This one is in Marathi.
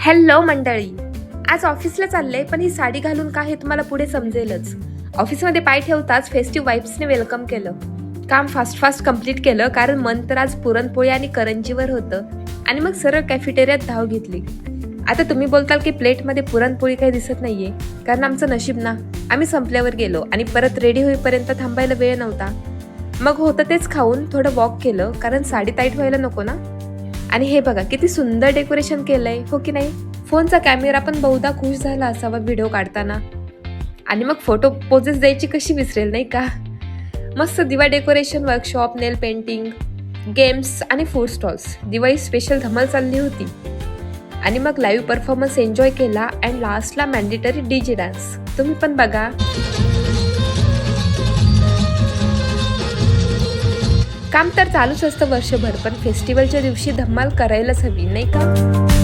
हॅलो मंडळी, आज ऑफिसला चालले पण ही साडी घालून का हे तुम्हाला पुढे समजेलच. ऑफिसमध्ये पाय ठेवताच फेस्टिव्ह वाईब्सने वेलकम केलं. काम फास्ट कंप्लीट केलं कारण मन तर आज पुरणपोळी आणि करंजीवर होतं आणि मग सरळ कॅफेटेरियात धाव घेतली. आता तुम्ही बोलताल की प्लेटमध्ये पुरणपोळी काही दिसत नाहीये, कारण आमचं नशीब ना, आम्ही संपल्यावर गेलो आणि परत रेडी होईपर्यंत थांबायला वेळ नव्हता. मग होतं तेच खाऊन थोडं वॉक केलं, कारण साडी टाईट व्हायला नको ना. आणि हे बघा किती सुंदर डेकोरेशन केलंय, हो की नाही. फोनचा कॅमेरा पण बहुधा खुश झाला असावा व्हिडिओ काढताना. आणि मग फोटो पोजेस द्यायची कशी विसरेल, नाही का. मस्त दिवा डेकोरेशन, वर्कशॉप, नेल पेंटिंग, गेम्स आणि फूड स्टॉल्स. दिवाळी स्पेशल धमाल चालली होती. आणि मग लाईव्ह परफॉर्मन्स एन्जॉय केला अँड लास्टला मॅन्डेटरी डीजे डान्स. तुम्ही पण बघा. काम तर चालूच असतं वर्षभर, पण फेस्टिवलच्या दिवशी धमाल करायलाच हवी, नाही का.